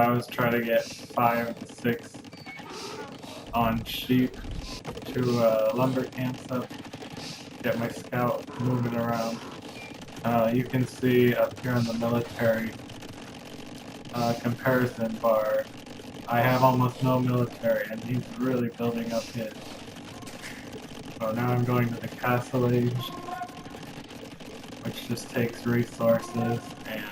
cows, try to get 5 to 6 on sheep to lumber camps up, get my scout moving around. You can see up here in the military comparison bar, I have almost no military, and he's really building up his. So now I'm going to the Castle Age, which just takes resources, and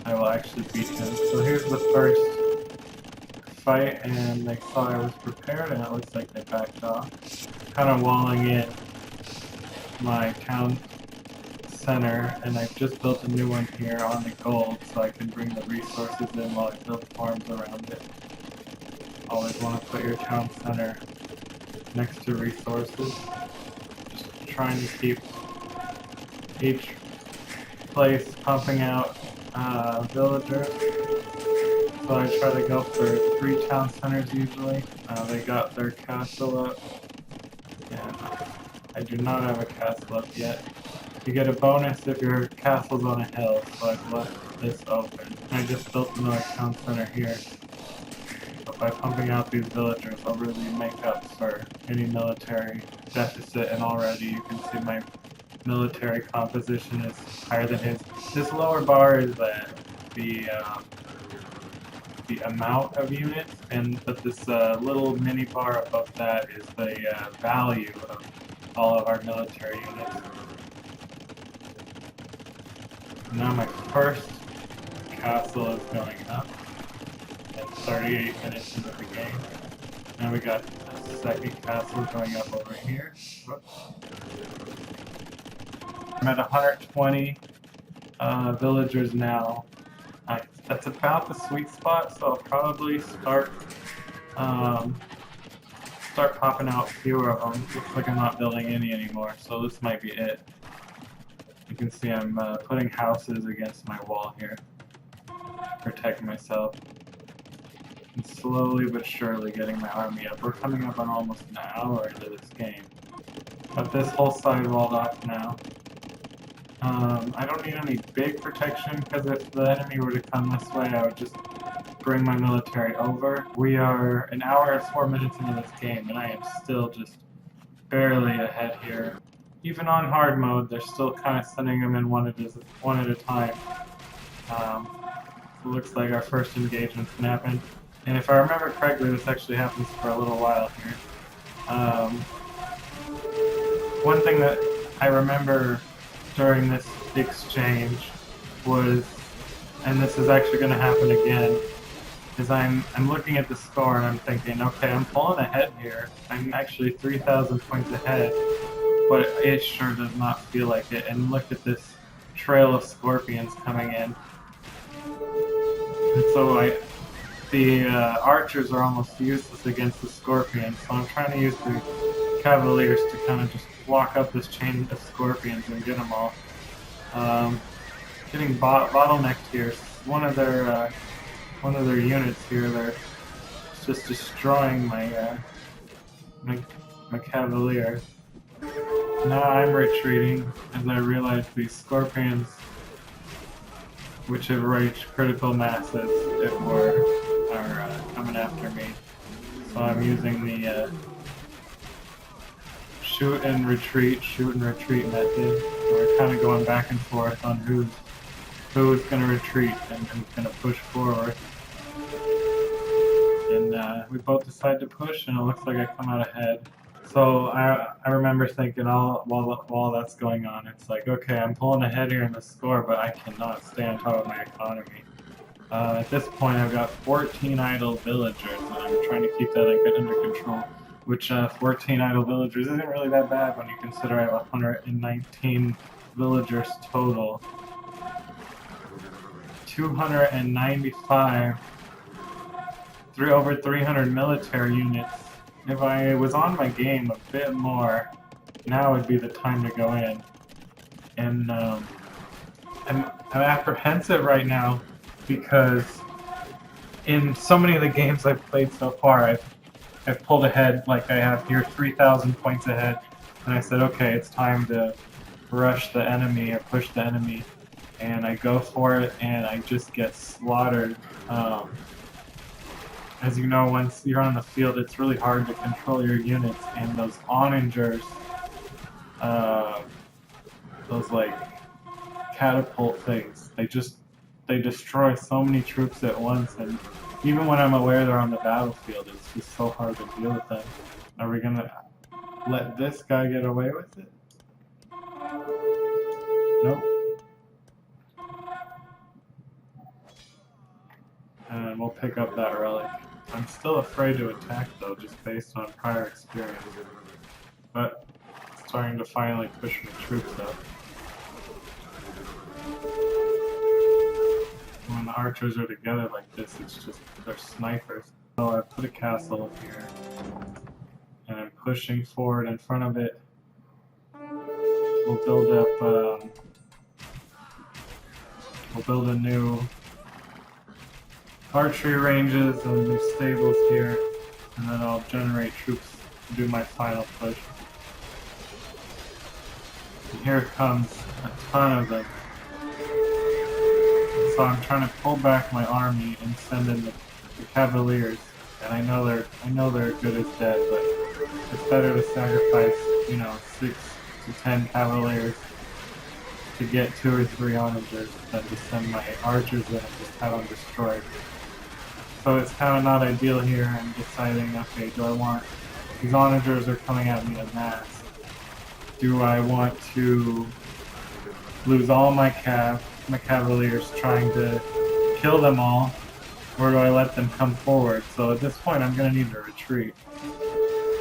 I will actually beat him. So here's the first fight, and they saw I was prepared, and it looks like they backed off. Kind of walling in my town center, and I've just built a new one here on the gold, so I can bring the resources in while I build farms around it. Always want to put your town center next to resources. Just trying to keep each place pumping out villagers. So I try to go for 3 town centers usually. They got their castle up, and I do not have a castle up yet. You get a bonus if your castle's on a hill, so I've left this open. I just built another town center here. So by pumping out these villagers, I'll really make up for any military deficit, and already you can see my military composition is higher than his. This lower bar is the amount of units, but this little mini bar above that is the value of all of our military units. Now my first castle is going up at 38 minutes into the game. Now we got a second castle going up over here. Whoops. I'm at 120 villagers now. That's about the sweet spot, so I'll probably start popping out fewer of them. Looks like I'm not building any anymore, so this might be it. You can see I'm putting houses against my wall here, protecting myself, and slowly but surely getting my army up. We're coming up on almost an hour into this game. Got this whole side walled off now. I don't need any big protection, because if the enemy were to come this way, I would just bring my military over. We are an hour and 4 minutes into this game, and I am still just barely ahead here. Even on hard mode, they're still kind of sending them in one at a time. It looks like our first engagement's gonna happen. And if I remember correctly, this actually happens for a little while here. One thing that I remember during this exchange was, and this is actually going to happen again, is I'm looking at the score and I'm thinking, okay, I'm pulling ahead here. I'm actually 3,000 points ahead, but it sure does not feel like it. And look at this trail of scorpions coming in. And so the archers are almost useless against the scorpions, so I'm trying to use the cavaliers to kind of just walk up this chain of scorpions and get them all. Getting bottlenecked here. One of their units here, they're just destroying my my cavaliers. Now I'm retreating as I realize these scorpions, which have reached critical masses, are coming after me. So I'm using the shoot and retreat method. We're kind of going back and forth on who's going to retreat and who's going to push forward. And we both decide to push, and it looks like I come out ahead. So I remember thinking while that's going on, it's like, okay, I'm pulling ahead here in the score, but I cannot stay on top of my economy. At this point, I've got 14 idle villagers, and I'm trying to keep that under control. Which 14 idle villagers isn't really that bad when you consider I have 119 villagers total. 295, over 300 military units. If I was on my game a bit more, now would be the time to go in. And I'm apprehensive right now because in so many of the games I've played so far, I've pulled ahead, like I have here, 3,000 points ahead, and I said, okay, it's time to rush the enemy or push the enemy. and I go for it, and I just get slaughtered. As you know, once you're on the field, it's really hard to control your units, and those onagers, those like catapult things, they destroy so many troops at once, and even when I'm aware they're on the battlefield, it's just so hard to deal with them. Are we gonna let this guy get away with it? Nope. And we'll pick up that relic. I'm still afraid to attack though, just based on prior experience. But it's starting to finally push my troops up. When the archers are together like this, it's just, they're snipers. So I put a castle here, and I'm pushing forward in front of it. We'll build up, we'll build a new archery ranges and new stables here, and then I'll generate troops to do my final push. And here comes a ton of them. So I'm trying to pull back my army and send in the cavaliers, and I know they're good as dead, but it's better to sacrifice, 6 to 10 cavaliers to get 2 or 3 onagers than to send my archers in and just have them destroyed. So it's kind of not ideal here. I'm deciding, okay, do I want, these onagers are coming at me en masse. Do I want to lose all my cavaliers trying to kill them all, or do I let them come forward? So at this point I'm going to need to retreat.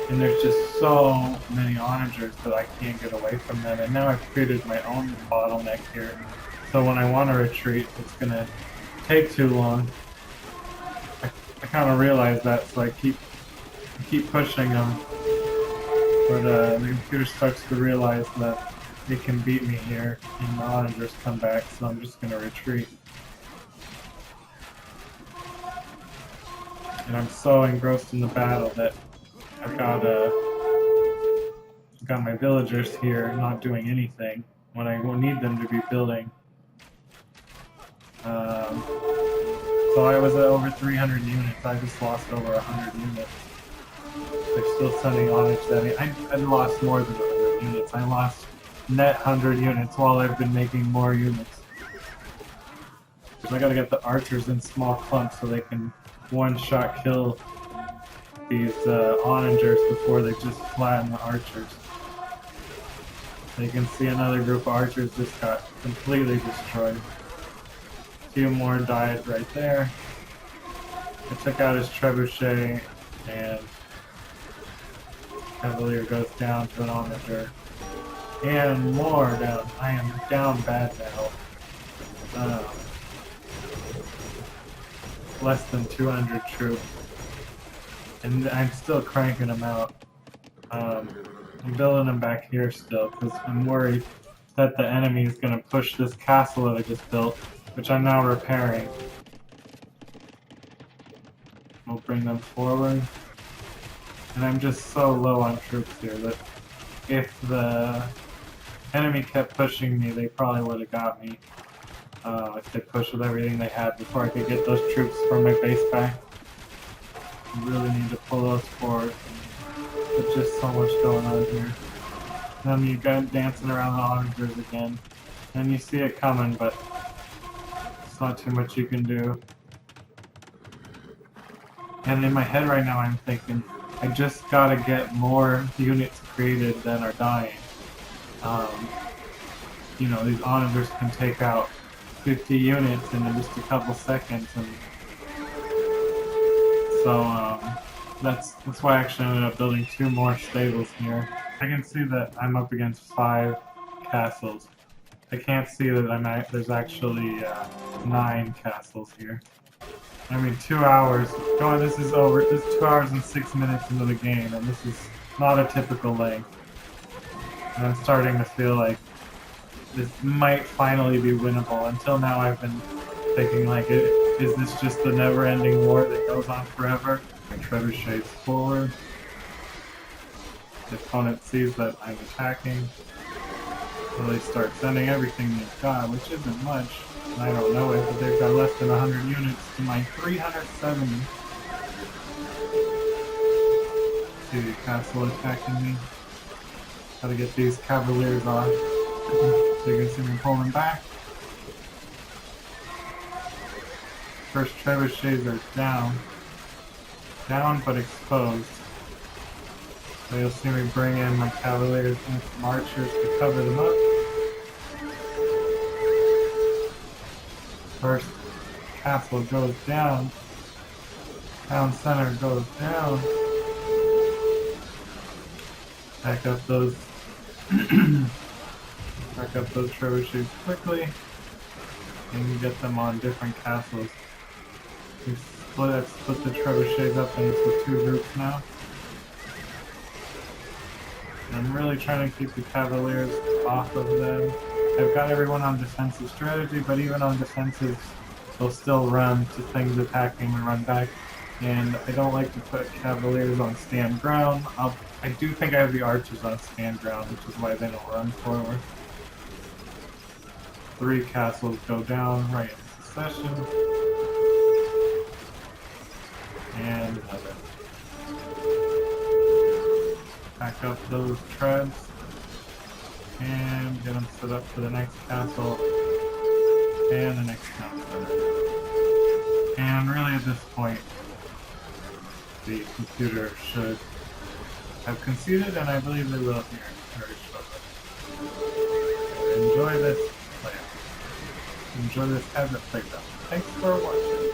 And there's just so many onagers that I can't get away from them, and now I've created my own bottleneck here. So when I want to retreat, it's going to take too long. I kind of realize that, so I keep pushing them. But the computer starts to realize that it can beat me here, and the onagers come back, so I'm just going to retreat. And I'm so engrossed in the battle that I've got my villagers here not doing anything when I need them to be building. So I was at over 300 units. I just lost over 100 units. They're still sending onagers at me. I lost more than 100 units. I lost net 100 units while I've been making more units. I gotta get the archers in small clumps so they can one-shot kill these onagers before they just flatten the archers. So you can see another group of archers just got completely destroyed. A few more died right there. I took out his trebuchet, and Cavalier goes down to an onager. And more down. I am down bad now. Less than 200 troops. And I'm still cranking them out. I'm building them back here still, because I'm worried that the enemy is going to push this castle that I just built, which I'm now repairing. We'll bring them forward. And I'm just so low on troops here that if the enemy kept pushing me, they probably would have got me. If they pushed with everything they had before I could get those troops from my base back. I really need to pull those forward. There's just so much going on here. Then you go dancing around the onagers again. And you see it coming, but it's not too much you can do. And in my head right now I'm thinking, I just gotta get more units created than are dying. These onagers can take out 50 units in just a couple seconds, and so that's why I actually ended up building 2 more stables here. I can see that I'm up against 5 castles. I can't see that there's actually 9 castles here. I mean, 2 hours. This is 2 hours and 6 minutes into the game, and this is not a typical length. And I'm starting to feel like this might finally be winnable. Until now, I've been thinking, like, is this just the never-ending war that goes on forever? My trebuchet's forward. The opponent sees that I'm attacking. So they start sending everything they've got, which isn't much. I don't know it, but they've got less than 100 units to my 370. See the castle attacking me. Gotta get these cavaliers off. So you can see me pulling back. First trebuchets are down. Down but exposed. So you'll see me bring in my cavaliers and some archers to cover them up. First castle goes down. Town center goes down. Back up those trebuchets quickly. And you get them on different castles. You split the trebuchets up into two groups now. I'm really trying to keep the cavaliers off of them. I've got everyone on defensive strategy, but even on defensive, they'll still run to things attacking and run back. And I don't like to put cavaliers on stand ground. I do think I have the archers on stand ground, which is why they don't run forward. 3 castles go down right in succession. And another. Pack up those treads. And get them set up for the next castle. And the next castle. And really at this point, the computer should have conceded, and I believe they will here very shortly. Enjoy this play. Enjoy this as it plays out. Thanks for watching.